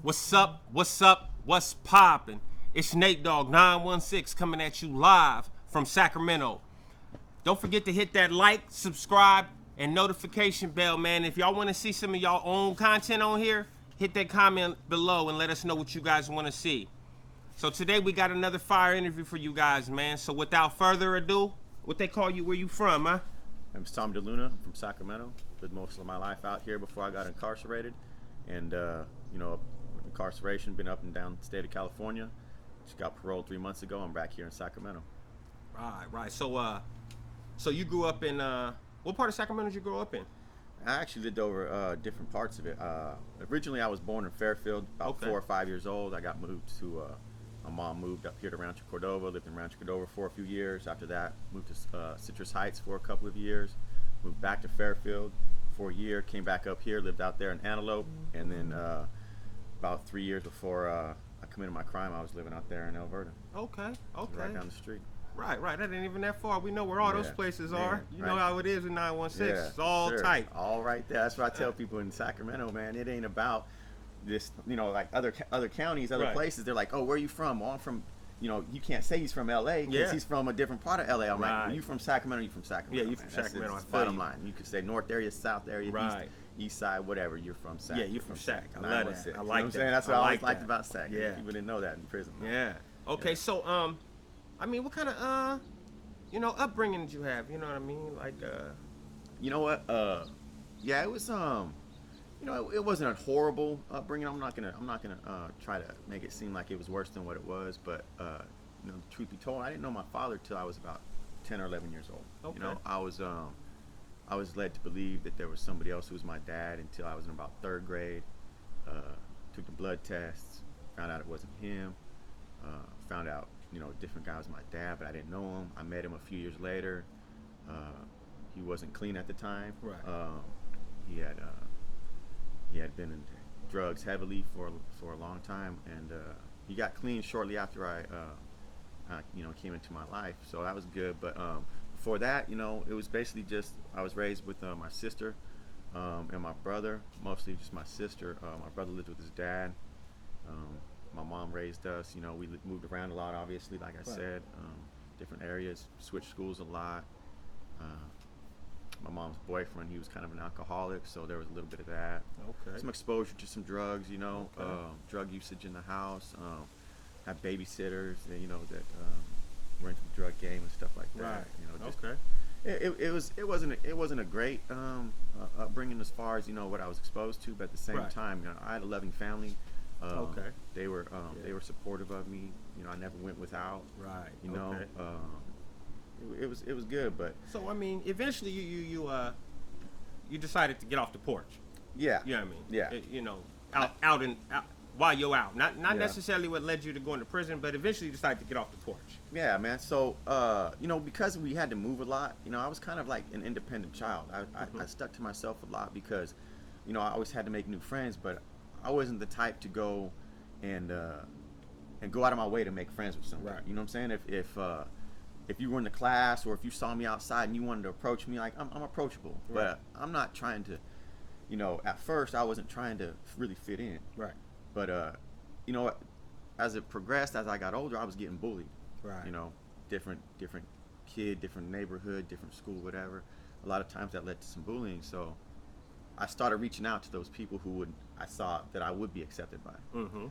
What's up? What's up? What's poppin'? It's Nate Dogg 916 coming at you live from Sacramento. Don't forget to hit that like, subscribe, and notification bell, man. If y'all want to see some of y'all own content on here, hit that comment below and let us know what you guys want to see. So today we got another fire interview for you guys, man. So without further ado, what they call you, where you from, huh? I'm Tom Deluna from Sacramento. Lived most of my life out here before I got incarcerated. And, incarceration, been up and down the state of California. Just got paroled 3 months ago. I'm back here in Sacramento. Right. So you grew up in, what part of Sacramento did you grow up in? I actually lived over different parts of it. Originally, I was born in Fairfield, about 4 or 5 years old. I got moved to, my mom moved up here to Rancho Cordova, lived in Rancho Cordova for a few years. After that, moved to Citrus Heights for a couple of years. Moved back to Fairfield for a year, came back up here, lived out there in Antelope, and then about 3 years before I committed my crime, I was living out there in Alberta. Okay. Right down the street. Right. That ain't even that far. We know where all those places are. You know right. how it is in 916. Yeah, it's all sure. tight. All right there. That's what I tell people in Sacramento, man. It ain't about this, like other counties, other places. They're like, oh, where are you from? Oh, I'm from, you can't say he's from LA because he's from a different part of LA. I'm like, well, you from Sacramento, you from Sacramento. Yeah, you from Sacramento. That's bottom line. You could say north area, south area, east side, whatever. You're from Sac. Yeah, you're from Sac. I love that. I like that. You know what I'm saying? That's what I always liked about Sac. Yeah. People didn't know that in prison. Yeah. Okay, so what kind of upbringing did you have? You know what I mean? Like You know what? Yeah, it was it wasn't a horrible upbringing. I'm not gonna try to make it seem like it was worse than what it was, but the truth be told, I didn't know my father till I was about 10 or 11 years old. Okay. I was led to believe that there was somebody else who was my dad until I was in about third grade. Took the blood tests, found out it wasn't him. Found out a different guy was my dad, but I didn't know him. I met him a few years later. He wasn't clean at the time. Right. He had been in drugs heavily for a long time, and he got clean shortly after I came into my life. So that was good. But before that, it was basically just I was raised with my sister and my brother, mostly just my sister. My brother lived with his dad. My mom raised us. We moved around a lot, obviously, like I said, different areas, switched schools a lot. My mom's boyfriend, he was kind of an alcoholic, so there was a little bit of that. Okay. Some exposure to some drugs, drug usage in the house. Had babysitters, that were into the drug game and stuff like that. Right. It wasn't a great upbringing as far as what I was exposed to, but at the same time, I had a loving family. They were supportive of me. I never went without. Right. It was good, but so eventually you decided to get off the porch. Yeah. You know what I mean? Yeah. Out while you're out. Not necessarily what led you to going to prison, but eventually you decided to get off the porch. Yeah, man. So because we had to move a lot, I was kind of like an independent child. I stuck to myself a lot because I always had to make new friends, but I wasn't the type to go and go out of my way to make friends with somebody. Right. You know what I'm saying? If you were in the class or if you saw me outside and you wanted to approach me, like I'm approachable, but I'm not trying to, at first I wasn't trying to really fit in. Right. But as it progressed, as I got older, I was getting bullied. Right. Different kid, different neighborhood, different school, whatever. A lot of times that led to some bullying. So I started reaching out to those people who I thought that I would be accepted by. Mm-hmm.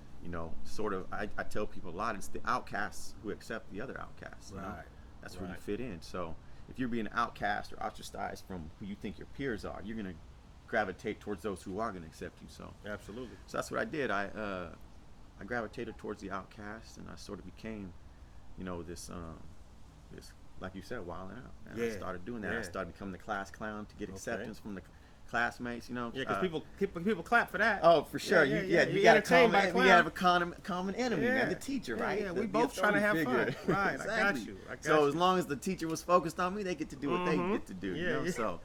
I tell people a lot, it's the outcasts who accept the other outcasts. Right. That's where you fit in. So if you're being outcast or ostracized from who you think your peers are, you're going to gravitate towards those who are going to accept you. So absolutely. So that's what I did. I gravitated towards the outcasts, and I sort of became, this like you said, wilding out. And I started doing that. I started becoming the class clown to get acceptance from the classmates. Yeah, because people clap for that. Oh, for sure. You got a common enemy, man, the teacher, right? Yeah, we both trying to have fun. Right. Exactly. I got you. So as long as the teacher was focused on me, they get to do what they get to do. So.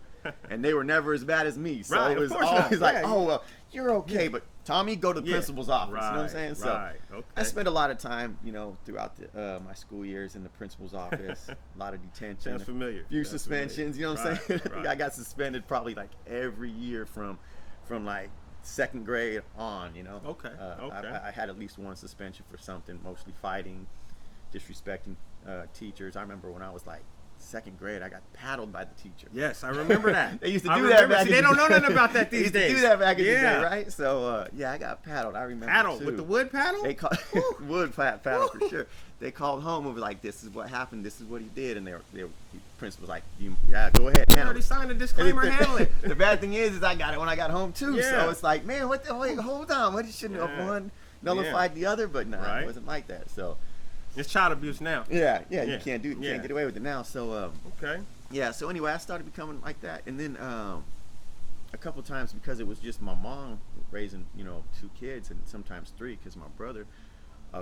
And they were never as bad as me, so it was always like, oh, well, you're okay, but Tommy, go to the principal's office. Right, you know what I'm saying? So okay. I spent a lot of time, throughout my school years in the principal's office. A lot of detention. Sounds familiar. A few suspensions. Familiar. You know what I'm saying? Right. I got suspended probably like every year from like second grade on, Okay, okay. I had at least one suspension for something, mostly fighting, disrespecting teachers. I remember when I was like second grade, I got paddled by the teacher. Yes, I remember that. They used to do that back in the day. They don't know nothing about that these days. They used to do that back in the day, right? So, I got paddled. I remember Paddle too. with the wood paddle? They called paddle for sure. They called home and was like, "This is what happened. This is what he did." And the principal was like, "Go ahead, You handle already it." signed a disclaimer, handle it. The bad thing is I got it when I got home too. Yeah. So it's like, man, what the wait? Hold on, what? You shouldn't have one nullified the other, but no, Right. it wasn't like that. So It's child abuse now. you can't can't get away with it now. So Okay. yeah. So anyway, I started becoming like that, and then a couple times because it was just my mom raising 2 kids and sometimes 3 because my brother,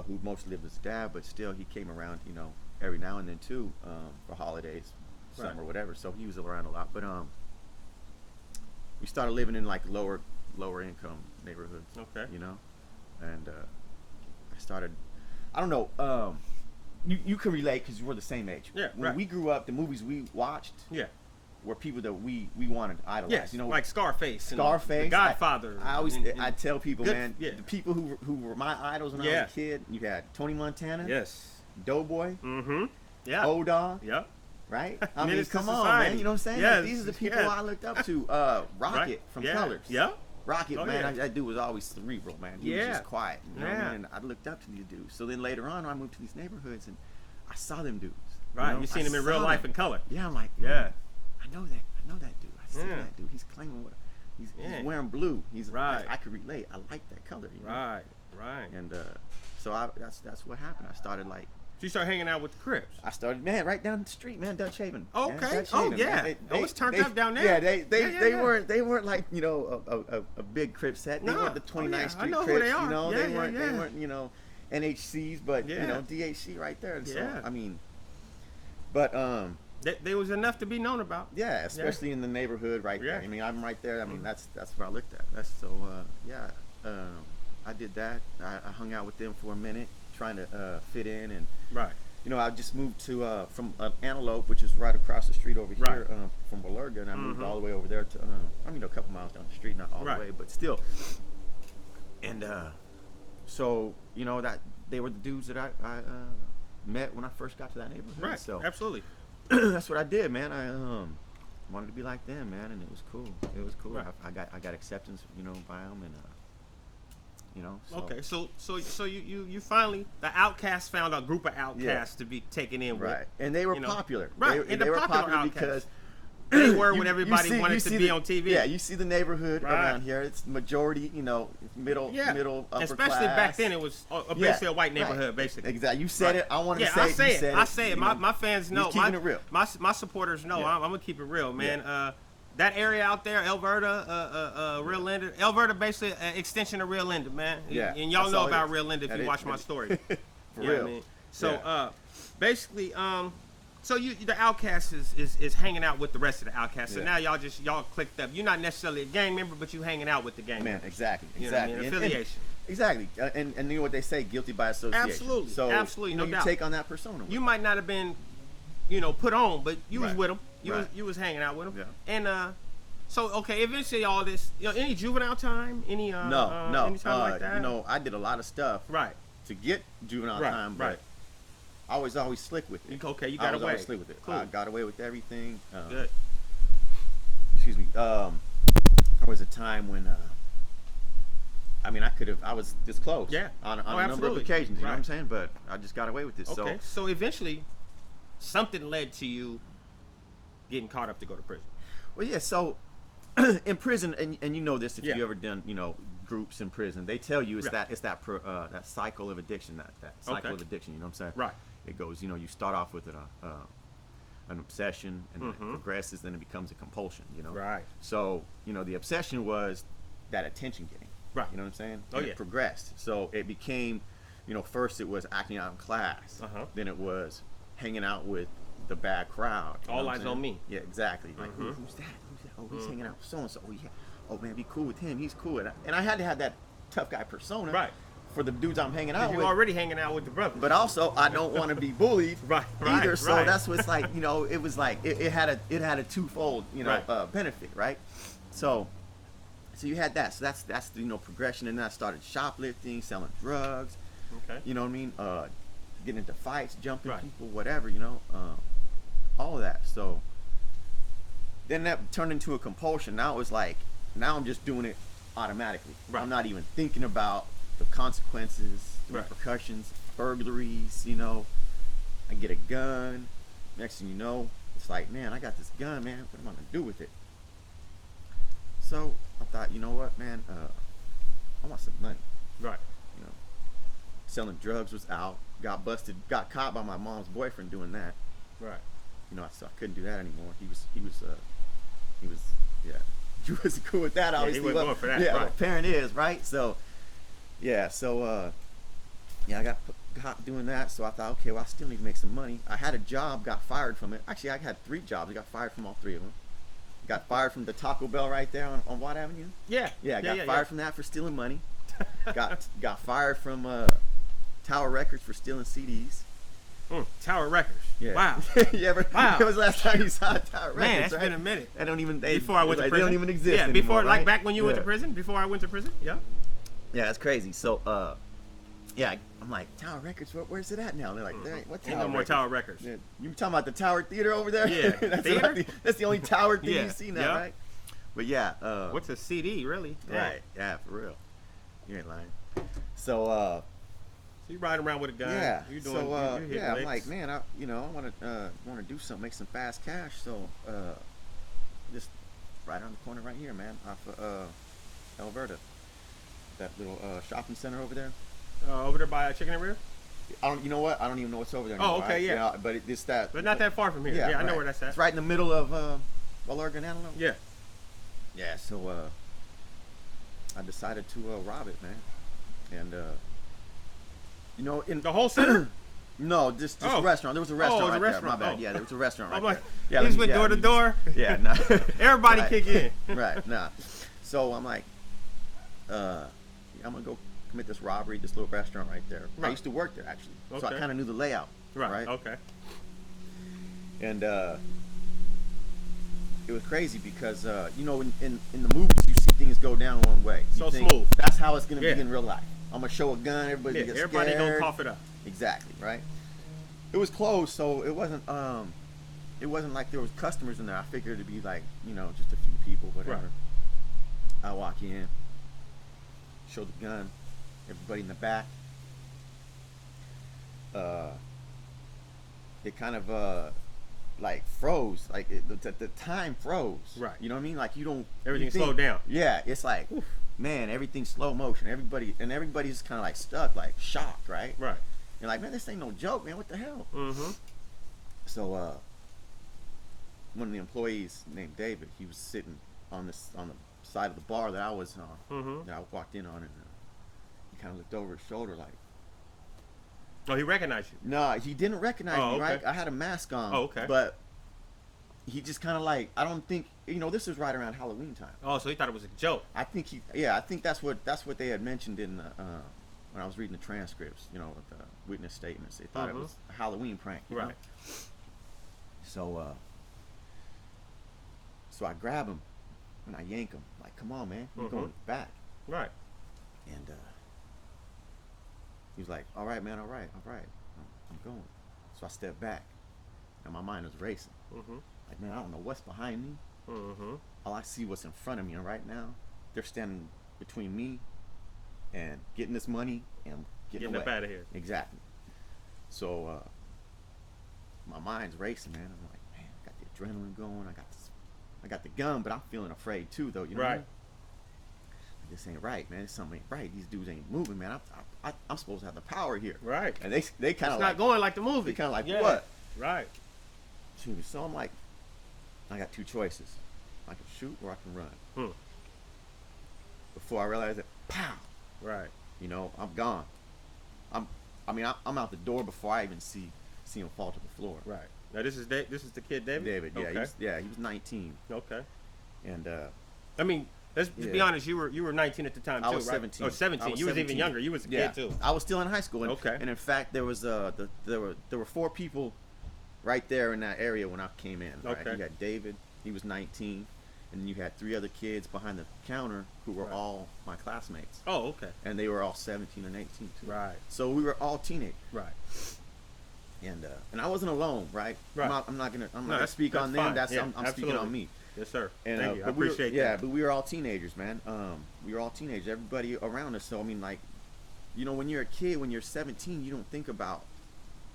who mostly lived with his dad, but still he came around every now and then too for holidays, summer, whatever. So he was around a lot, but we started living in like lower income neighborhoods. Okay. And I started. I don't know. You can relate because we're the same age. Yeah, When we grew up, the movies we watched were people that we wanted to idolize. Yes, like Scarface. Scarface, The Godfather. I tell people, man, yeah. the people who were my idols when I was a kid. You had Tony Montana. Yes. Doughboy. Mm-hmm. Yeah. O-Dog. Yep. Right? I mean, Menace to come on, Society. man. You know what I'm saying? Yes, Like, these are the people I looked up to. Rocket from Colors. Yeah. Rocket, Oh, man, yeah. that dude was always cerebral, man. He was just quiet. You know what I mean? And I looked up to these dudes. So then later on, I moved to these neighborhoods and I saw them dudes. Right. You seen him in real life in color. Yeah, I'm like, Yeah. I know that dude. I see that dude. He's claiming what he's wearing blue. He's right. I could relate. I like that color. Right. And so that's what happened. I started like. So you start hanging out with the Crips. I started, man, right down the street, man, Dutch Haven. Okay. Dutch Oh Haven, yeah. man. It's turned up down there. Yeah, they weren't like a big Crip set. They weren't the 29th Street I know Crips. who they are. They weren't NHCs, but DHC right there. And so Yeah. I mean, but There was enough to be known about. yeah, especially in the neighborhood right there. Yeah. I mean, I'm right there. I mean, that's what I looked at. I did that. I hung out with them for a minute, trying to fit in, and Right. I just moved to from Antelope, which is right across the street over here from Walerga, and I moved all the way over there to a couple miles down the street, not all the way, but still. And so that they were the dudes that I met when I first got to that neighborhood. Right. So Absolutely. that's what I did, man. I wanted to be like them, man, and it was cool. It was cool. Right. I got acceptance, by them, and So. Okay, so you finally, the outcasts found a group of outcasts to be taken in with. Right, and they were popular. Right, They were popular because they were when everybody wanted to be on TV. Yeah, you see the neighborhood around here. It's majority, middle, upper especially class. back then. It was basically a white neighborhood, right. basically. Exactly. You said it. I want to I say say it. I say it. My fans know. Keeping it real. My supporters know. Yeah. I'm gonna keep it real, man. That area out there, Alberta, Rio Linda. Alberta, basically an extension of Rio Linda, man. Yeah, And y'all that's know all it about is. Rio Linda if you watch my story. For You know real. what I mean? So Yeah. basically, so the Outcast is hanging out with the rest of the Outcasts. So Yeah. now y'all clicked up. You're not necessarily a gang member, but you hanging out with the gang Man, members. exactly. You know what I mean? And- Affiliation. Exactly. And you know what they say, guilty by association. Absolutely. So Absolutely, no you doubt. take on that persona. You might not have been, put on, but you was Right. with them. Right. You was hanging out with them. Yeah. And so okay, eventually all this, any juvenile time, any No. any time like that. I did a lot of stuff Right. to get juvenile Right, time, right. but I was always slick with it. Okay, you I got was away. always slick with it. Cool. I got away with everything. Good. Excuse me. There was a time when I was this close. Yeah. On a number of absolutely. occasions. You know what I'm Right. saying? But I just got away with this. Okay. So eventually, something led to you getting caught up to go to prison. Well, yeah. So in prison, and you know this if Yeah. you ever done groups in prison, they tell you Yeah. that cycle of addiction, that cycle Okay. of addiction. You know what I'm saying? Right. It goes. You start off with an obsession, and then it progresses, then it becomes a compulsion. Right. So the obsession was that attention getting. Right. You know what I'm saying? Oh, And yeah. It progressed. So it became, first it was acting out in class. Uh-huh. Then it was hanging out with the bad crowd. You know All what I'm eyes saying? on me. Yeah, exactly. Like, who's that? Who's that? Oh, he's hanging out with so-and-so. Oh, yeah. Oh, man, be cool with him. He's cool. And I had to have that tough guy persona Right. for the dudes I'm hanging out You're with. already hanging out with the brothers. But also, I don't want to be bullied Right, either. right, So right. that's what's like, it was like it had a twofold, Right. benefit, right? So So you had that. So that's the progression, and then I started shoplifting, selling drugs. Okay. You know what I mean? Getting into fights, jumping Right. people, whatever. All of that. So then that turned into a compulsion. Now it was like, now I'm just doing it automatically. Right. I'm not even thinking about the consequences, the Right. repercussions, burglaries. I get a gun. Next thing you know, it's like, man, I got this gun, man. What am I gonna do with it? So I thought, you know what, man? I want some money. Right. You know, selling drugs was out. Got busted. Got caught by my mom's boyfriend doing that. Right. So I couldn't do that anymore. He was yeah. He wasn't cool with that. Obviously, he wasn't going for that. Yeah, Right. what parent is, right? So, yeah. So, I got caught doing that. So I thought, okay, well, I still need to make some money. I had a job, got fired from it. Actually, I had 3 jobs. I got fired from all 3 of them. Got fired from the Taco Bell right there on Watt Avenue. Yeah. Yeah, I got fired from that for stealing money. got fired from Tower Records for stealing CDs. Tower Records. Yeah. Wow. You ever? Wow. When was the last time you saw Tower Records? Man, that's right? been a minute. They don't even. Before I went to prison. They don't even exist. Yeah, anymore, before, like right? back when you went to prison. Before I went to prison. Yeah. Yeah, that's crazy. So, yeah, I'm like, Tower Records. Where's it at now? They're like, there ain't what Tower Ain't no more Records? Tower Records. Yeah, you talking about the Tower Theater over there? Yeah. that's, Theater? that's the only Tower thing Yeah. you see now, Yeah. right? But yeah. What's a CD, really? Right. Yeah, for real. You ain't lying. So, So you riding around with a gun. yeah. You doing, So, you hitting yeah, I'm licks. like, man, I want to do something, make some fast cash. So, just right on the corner right here, man, off of Alberta, that little shopping center over there. Over there by Chicken and Rear? You know what? I don't even know what's over there. Oh, anymore. okay, yeah. But it's that. But not that far from here. Yeah, I know where that's at. It's right in the middle of Valorga and Antelope. Yeah. Yeah. So I decided to rob it, man, and in The whole center? no, just Oh. a restaurant. There was a restaurant it was a right there. restaurant. My bad. Oh. Yeah, there was a restaurant right I'm like, there. you Yeah, just went door to door. Yeah, no. Everybody Right. kick in. Right. Nah. So I'm like, I'm gonna go commit this robbery, this little restaurant right there. I Right. used to work there actually, so I Okay. kind of knew the layout. Right. Okay. And it was crazy because in the movies you see things go down one way. You So think, smooth. That's how it's gonna Yeah. be in real life. I'm gonna show a gun, everybody Yeah, gets everybody scared. gonna cough it up. Exactly, right? It was closed, so it wasn't like there was customers in there. I figured it'd be like, just a few people, whatever. Right. I walk in, show the gun, everybody in the back. It kind of like froze, like the time froze. Right. You know what I mean? Like Everything you think- slowed down. Yeah, it's like, man, everything's slow motion. Everybody's kind of like stuck, like shocked, right? Right. You're like, man, this ain't no joke, man. What the hell? Mm-hmm. So one of the employees named David, he was sitting on the side of the bar that I was on, Mm-hmm. that I walked in on, and he kind of looked over his shoulder like, Oh, he recognized you. no, he didn't recognize Oh, me, okay. right? I had a mask on. Oh, okay. But he just kind of like, I don't think, this was right around Halloween time. Oh, so he thought it was a joke. I think I think that's what they had mentioned in when I was reading the transcripts, the witness statements. They thought it was a Halloween prank. you know? Right. So I grab him and I yank him. Like, come on, man, you're going back. Right. And he was like, all right, man, all right. I'm going. So I stepped back and my mind was racing. Mm-hmm. Like, man, I don't know what's behind me. Mm-hmm. All I see what's in front of me, and right now they're standing between me and getting this money and getting away. Up out of here. Exactly. So my mind's racing, man. I'm like, man, I got the adrenaline going. I got the gun, but I'm feeling afraid too, though. You know what I Right. mean? This ain't right, man. Something ain't right. These dudes ain't moving, man. I'm supposed to have the power here. Right. And they kind It's of not going like the movie. they kind of like, Yeah. what? Right. Shoot. So I'm like, I got 2 choices. I can shoot or I can run. Hmm. Before I realized it, pow! Right. I'm gone. I'm out the door before I even see him fall to the floor. Right. Now this is the kid David. David, yeah, Okay. he was 19, Okay. and I mean, let's be Yeah. honest. You were 19 at the time too, I was right? 17. Oh, 17. I was You was even 17. younger. You was a kid too. I was still in high school, and, Okay. and in fact, there was there were 4 people right there in that area when I came in. Right? Okay. You got David, he was 19, and you had 3 other kids behind the counter who were all my classmates. Oh, okay. And they were all 17 and 18 too. Right. So we were all teenagers. Right. And I wasn't alone, right? Right. I'm not gonna speak on them. Fine. I'm speaking on me. Yes, sir. And, Thank you. I but we were- appreciate Yeah, that. but we were all teenagers, man. We were all teenagers. Everybody around us. So I mean, like, you know, when you're a kid, when you're 17, you don't think about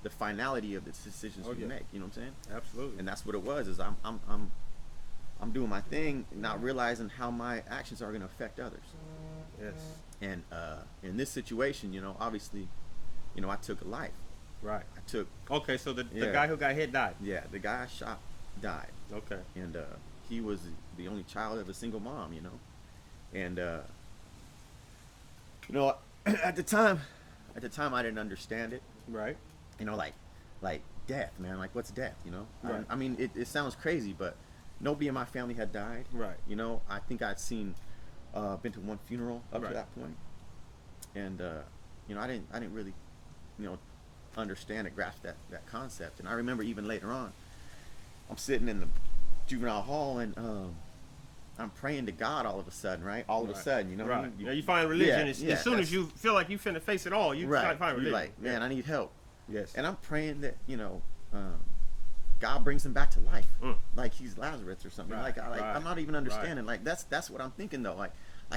the finality of the decisions you make. You know what I'm saying? Absolutely. And that's what it was. Is I'm doing my thing, not realizing how my actions are going to affect others. Yes. And in this situation, you know, obviously, you know, I took a life. Right. I took. Okay, so the Yeah. guy who got hit died. Yeah, the guy I shot died. Okay. And he was the only child of a single mom, you know. And you know, at the time I didn't understand it. Right. You know, like death, man. Like, what's death? You know. Right. I mean, it sounds crazy, but nobody in my family had died. Right. You know, I think I'd been to one funeral up to that point, and you know, I didn't really, you know, understand or grasp that concept. And I remember even later on, I'm sitting in the juvenile hall and I'm praying to God all of a sudden, right? All of a sudden, you know. Right. You, You find religion Yeah, as soon as you feel like you finna face it all. You right. find religion. You're like, man, I need help. Yes. And I'm praying that, you know, God brings him back to life, like he's Lazarus or something. Right, Like I'm not even understanding. Like that's what I'm thinking though. Like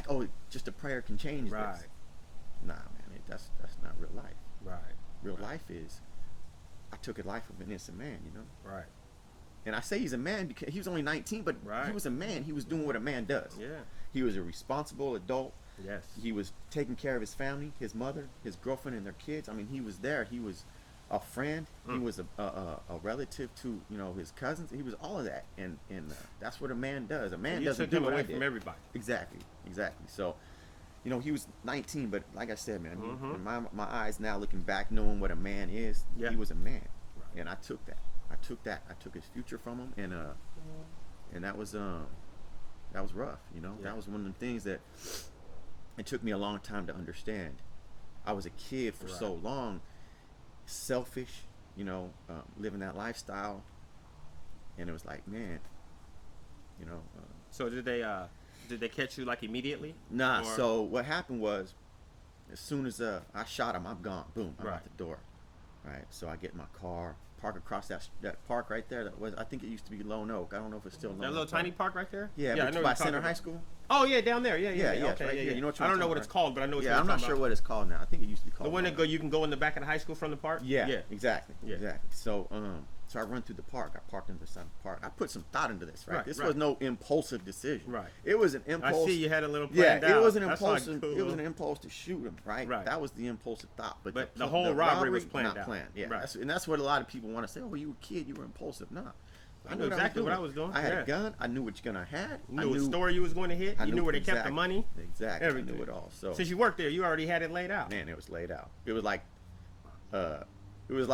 oh, just a prayer can change Right. this. Nah, man, that's not real life. Right. Real life is, I took a life of an innocent man, you know. Right. And I say he's a man because he was only 19, but he was a man. He was doing what a man does. Yeah. He was a responsible adult. Yes. He was taking care of his family, his mother, his girlfriend, and their kids. I mean, he was there. He was a friend. He was a relative to, you know, his cousins. He was all of that, and that's what a man does. A man doesn't took do him what away I did. from everybody. Exactly. So, you know, he was 19, but like I said, man, in my eyes now, looking back, knowing what a man is, he was a man, and I took that. I took his future from him, and that was rough. You know, that was one of the things that it took me a long time to understand. I was a kid for so long, selfish, you know, living that lifestyle, and it was like, man, you know. So did they catch you like immediately? Nah. Or? So what happened was, as soon as I shot him, I'm gone. Boom, I'm out the door. Right. So I get in my car, park across that park right there. That was, I think it used to be Lone Oak. I don't know if it's still Lone Oak. That little tiny park right there? Yeah, I but know what by you're talking Center about. High School. Oh yeah, down there. Yeah. Yeah, Okay, right here. You know what I don't know what about. it's called, but I know what Yeah, you're I'm not talking sure about. what it's called now. I think it used to be called The one Lone that you can go in the back of the high school from the park. Yeah, exactly. Yeah. Exactly. So so I run through the park. I parked into the Sun Park. I put some thought into this, right? Right, This right. was no impulsive decision. Right. It was an I impulse. see you had a little plan Yeah, it was an That's impulsive. like cool. It was an impulse to shoot him, right? Right. That was the impulsive thought. But the whole robbery was planned not out. planned. Yeah, Right. that's what a lot of people want to say. Oh, you were a kid, you were impulsive. Nah, I knew exactly what I was doing. I had a gun. I knew which gun I had. You knew what store you was going to hit. You knew where they kept the money. Exactly. Everything. I knew it all. So Since you worked there, you already had it laid out. man, it was laid out. It was like, it was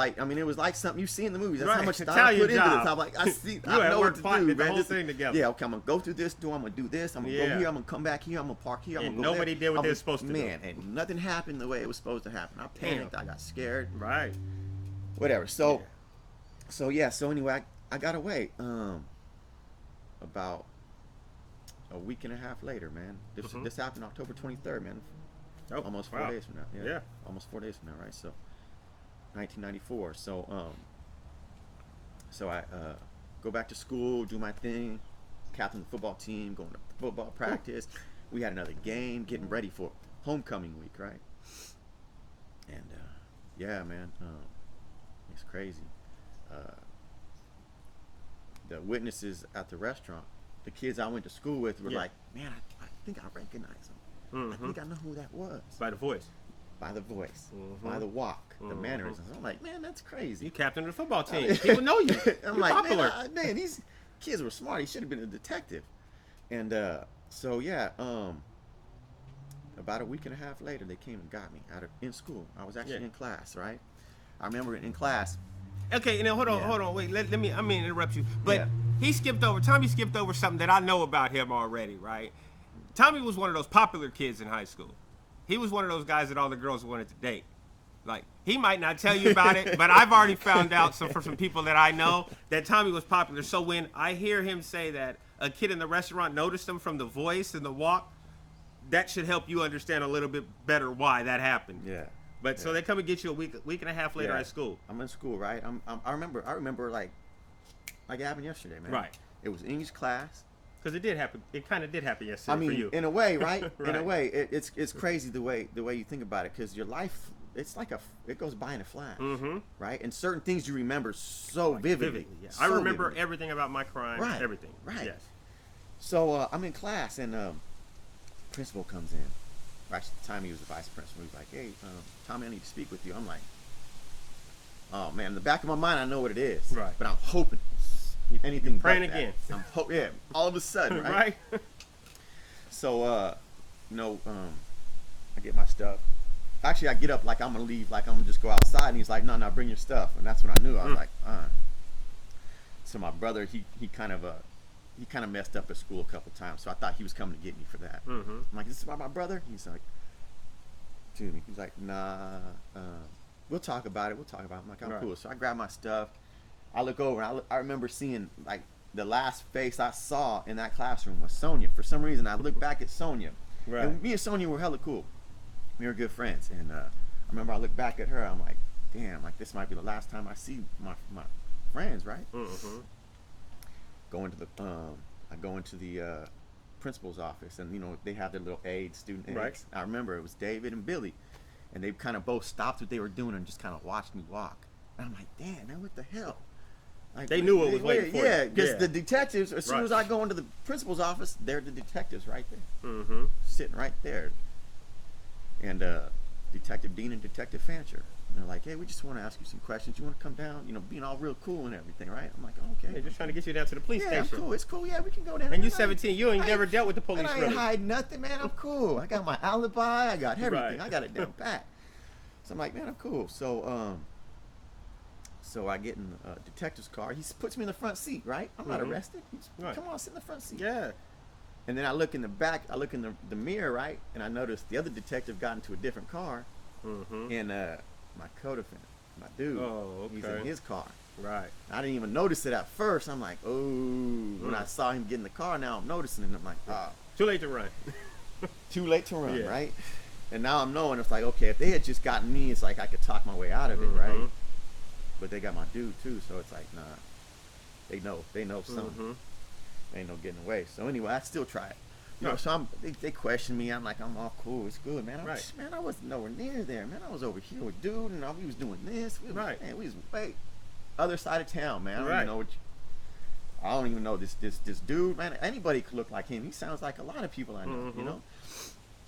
like something you see in the movies. That's Right. how much It's thought I Italian put into job. this. I'm like, I see, You I at know work what to plotting do, the man. whole This- thing together. Yeah, okay, I'm gonna go through this door. I'm gonna do this. I'm gonna go Yeah. here. I'm gonna come back here. I'm gonna park here. I'm And gonna go nobody there. did what they I'm were supposed to do. Man, and nothing happened the way it was supposed to happen. I panicked. I got scared. Right. Whatever. So anyway, I got away. About a week and a half later, man. This happened October 23rd, man. Oh, Almost 4 days from now. Yeah. Almost 4 days from now, right? So 1994. So I go back to school, do my thing, captain the football team, going to football practice. We had another game, getting ready for homecoming week, right? And yeah, man, it's crazy. The witnesses at the restaurant, the kids I went to school with, were like, "Man, I think I recognize him. I think I know who that was." By the voice. By the voice, by the walk, the mannerisms. I'm like, man, that's crazy. You captain of the football team. People know you. I'm You're like, popular. man, these kids were smart. He should have been a detective. And so yeah, about a week and a half later, they came and got me in school. I was actually in class, right? I remember in class. Okay, now hold on, wait. Let me. I mean, interrupt you, but Yeah. Tommy skipped over something that I know about him already, right? Tommy was one of those popular kids in high school. He was one of those guys that all the girls wanted to date. Like, he might not tell you about it, but I've already found out from some people that I know that Tommy was popular. So when I hear him say that a kid in the restaurant noticed them from the voice and the walk, that should help you understand a little bit better why that happened. Yeah. But so they come and get you a week and a half later at school. I'm in school, right? I remember like it happened yesterday, man. Right. It was English class. Because it did happen. It kind of did happen yesterday I mean, for you. in a way, right? Right. In a way, it's crazy the way you think about it, because your life, it's like it goes by in a flash, right? And certain things you remember so vividly. Yeah. So I remember vividly. everything about my crime. Right. Everything. Right. Yes. So I'm in class, and principal comes in. Actually, at the time he was the vice principal. He's like, "Hey, Tommy, I need to speak with you." I'm like, "Oh man!" In the back of my mind, I know what it is. Right. But I'm hoping anything. You're praying but that. again. Yeah. All of a sudden, right? Right. So, I get my stuff. Actually, I get up like I'm gonna leave, like I'm gonna just go outside, and he's like, "No, bring your stuff." And that's when I knew. I was like, So my brother, he kind of messed up at school a couple times, so I thought he was coming to get me for that. I'm like, "This is about my brother?" He's like, to me, he's like, "Nah, we'll talk about it. I'm like, "I'm cool." So I grab my stuff. I look over, and I remember seeing, like, the last face I saw in that classroom was Sonia. For some reason, I looked back at Sonia. Right. And me and Sonia were hella cool. We were good friends. And I remember I looked back at her. I'm like, damn, like, this might be the last time I see my friends, right? I go into the principal's office, and, they have their little aides, student aides. Right. I remember it was David and Billy. And they kind of both stopped what they were doing and just kind of watched me walk. And I'm like, damn, man, what the hell? Like, They knew what was waiting for you. Yeah, because Yeah. the detectives, as soon Right. as I go into the principal's office, they're the detectives right there. Sitting right there. And Detective Dean and Detective Fancher. And they're like, "Hey, we just want to ask you some questions. You want to come down?" Being all real cool and everything, right? I'm like, "Okay." They're just trying to get you down to the police Yeah, station. cool. It's cool. Yeah, we can go down. And you 17. You ain't never dealt with the police, I ain't really. hiding nothing, man. I'm cool. I got my alibi. I got everything. Right. I got it down pat. So I'm like, man, I'm cool. So I get in the detective's car. He puts me in the front seat, right? I'm not arrested. He's, Come on, sit in the front seat. Yeah. And then I look in the back. I look in the mirror, right? And I notice the other detective got into a different car. And my co-defendant, my dude, he's in his car. Right. I didn't even notice it at first. I'm like, oh. When I saw him get in the car, now I'm noticing it. And I'm like, oh. Too late to run. Too late to run, Yeah. right? And now I'm knowing, it's like, okay, if they had just gotten me, it's like I could talk my way out of it, right? But they got my dude too, so it's like, nah, they know something. They ain't no getting away. So anyway, I still try it. So they question me. I'm like, I'm all cool. It's good, man. Man, I wasn't nowhere near there, man. I was over here with dude, and we was doing this. Man, we was way other side of town, man. I don't even know this dude, man. Anybody could look like him. He sounds like a lot of people I know,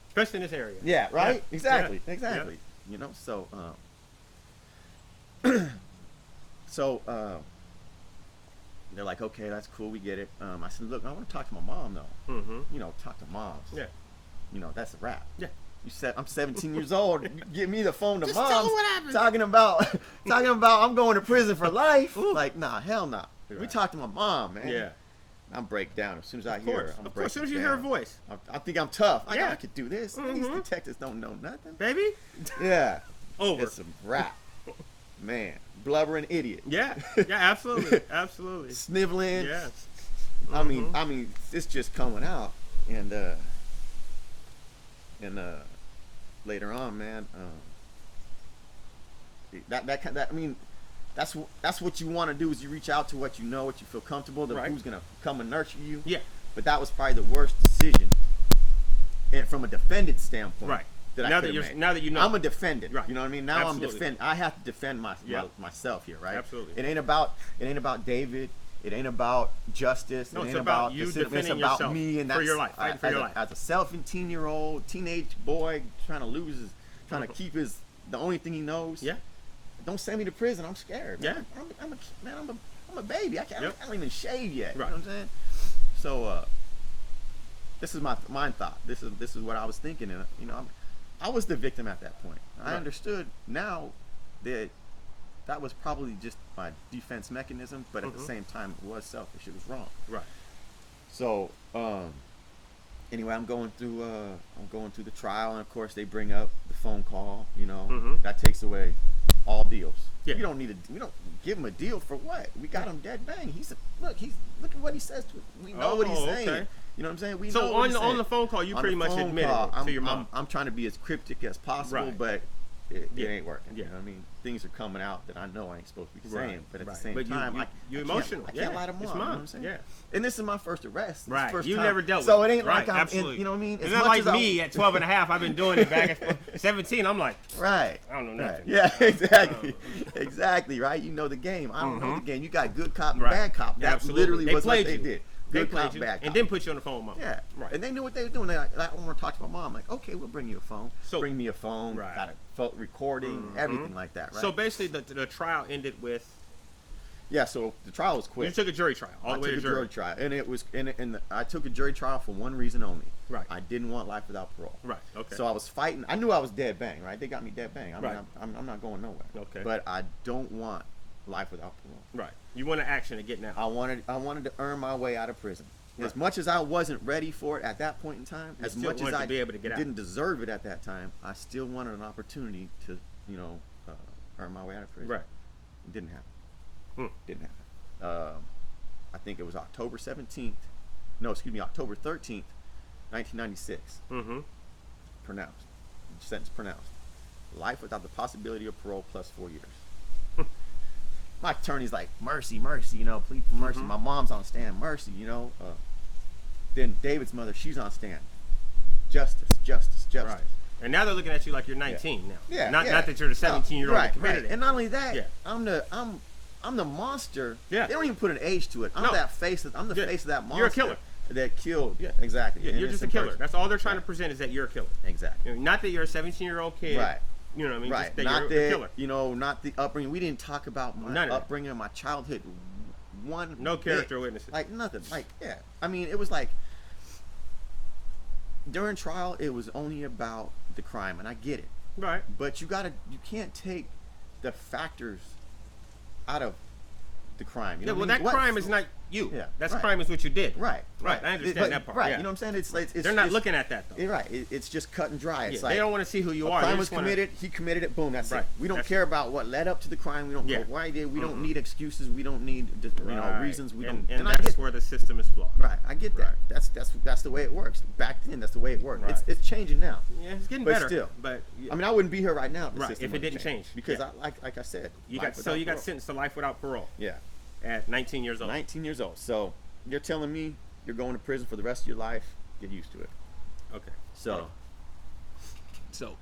Especially in this area. Yeah, right? Yeah. Exactly. Yeah. Exactly. So they're like, okay, that's cool, we get it. I said, look, I want to talk to my mom though. Talk to moms. Yeah. That's a wrap. Yeah. You said I'm 17 years old. You give me the phone to Just moms. tell them what happened. Talking about I'm going to prison for life. Ooh. Like, nah, hell nah. Right. We talk to my mom, man. Yeah. I'm break down as soon as I Of hear course. her. Of course. As soon as you hear her voice. I think I'm tough. Yeah. I could do this. These detectives don't know nothing. Baby? Yeah. Over. It's a rap. Man. Blubbering idiot. Yeah. Yeah, absolutely. Absolutely. Sniveling. Yeah. I mean, it's just coming out. And later on, man, that's what you want to do, is you reach out to what you know, what you feel comfortable, who's gonna come and nurture you. Yeah. But that was probably the worst decision, and from a defendant standpoint. Right. Now that you know. I'm a defendant. Right. You know what I mean? Now Absolutely. I'm defend. I have to defend myself here, right? Absolutely. It ain't about David. It ain't about justice. No, it it's ain't about you it's defending about yourself me and for your life, fighting for your life. As a 17-year-old teenage boy trying to keep the only thing he knows. Yeah. Don't send me to prison. I'm scared. Man. Yeah. I'm a baby. I don't even shave yet. Right. You know what I'm saying? So this is my thought. This is what I was thinking, and I was the victim at that point. I understood now that was probably just my defense mechanism, but at the same time it was selfish. It was wrong. Right. So anyway, I'm going through the trial, and of course they bring up the phone call. That takes away all deals. Yeah. We don't give him a deal for what? We got him dead bang. Look at what he says to us. We know what he's saying. Okay. You know what I'm saying? We So know what he's on saying. the phone call, you On pretty the much phone admitted call, it to your mom. I'm trying to be as cryptic as possible, Right. but it Yeah. ain't working. Yeah. You know what I mean? Things are coming out that I know I ain't supposed to be Right. saying, but at Right. the same But time, you're I emotional. I can't lie to mom. It's You know what mom. I'm saying? Yeah. And this is my first arrest. This is Right. the first You time. never dealt with So it. it ain't Right. like I'm Absolutely. in, you know what I mean? It's As not much like as me at 12 and a half. I've been doing it back at 17. I'm like, Right. I don't know nothing. Yeah, exactly. Exactly, right? You know the game. I don't know the game. You got good cop and Right. bad cop. That Absolutely. literally They was what played they you. did. They Good played cop, you bad cop. and then put you on the phone with mom. Yeah. Right. And they knew what they were doing. I want to talk to my mom. Like, okay, we'll bring you a phone. So- bring me a phone. Right. Got a recording, everything like that, right? So basically, the trial ended with yeah, so the trial was quick. you took a jury trial all I the way took to a jury trial, and it was, and I took a jury trial for one reason only. Right. I didn't want life without parole. Right. Okay. So I was fighting. I knew I was dead bang. Right. They got me dead bang. I mean, Right. I'm not going nowhere. Okay. But I don't want life without parole. Right. You want an action to get now. I wanted to earn my way out of prison. Right. As much as I wasn't ready for it at that point in time, You as still much as wanted to I be able to get out. didn't deserve it at that time, I still wanted an opportunity to, earn my way out of prison. Right. It didn't happen. Hmm. Didn't happen. I think it was October 13th. No, excuse me, October 13th, 1996. Mm-hmm. Pronounced. Sentence pronounced. Life without the possibility of parole plus 4 years. My attorney's like, mercy, mercy, plead for mercy. Mm-hmm. My mom's on stand, mercy, Then David's mother, she's on stand. Justice, justice, justice. Right. And now they're looking at you like you're 19 now. Yeah. Not yeah. that you're the 17-year-old right, that committed right. it. And not only that, Yeah. I'm the monster. Yeah. They don't even put an age to it. I'm No. that face. I'm the Yeah. face of that monster. You're a killer. That killed. Yeah. Exactly. Yeah, you're just a Innocent killer. person. That's all they're trying to Right. present is that you're a killer. Exactly. Not that you're a 17-year-old kid. Right. You know what I mean? Right. Just that Not you're a that, killer. not the upbringing. We didn't talk about None my of that. upbringing, my childhood. No bit. character witnesses. Like nothing. Like, yeah. I mean, it was like during trial, it was only about the crime, and I get it. Right. But you can't take the factors out of the crime. You Yeah, know well, what I mean? that crime is not you. Yeah, That's right. crime is what you did. Right. Right. I understand that part. Right. Yeah. You know what I'm saying? It's They're not it's- looking at that, though. Right. It's just cut and dry. It's Yeah, like they don't want to see who you a are. They crime was just wanna- committed. He committed it. Boom. That's Right. it. We don't That's care it. about what led up to the crime. We don't Yeah. care why he did. We don't Mm-mm. need excuses. We don't need Right. reasons. We and, don't. And I that's get where the system is flawed. right. I get that. Right. That's the way it works. Back then, that's the way it worked. Right. It's changing now. Yeah, it's getting But better. still. But I mean, I wouldn't be here right now if the Right, system if it wouldn't didn't change. because Yeah. like I said, you life got without parole. sentenced to life without parole Yeah. at 19 years old. 19 years old. So you're telling me you're going to prison for the rest of your life? Get used to it. Okay. So So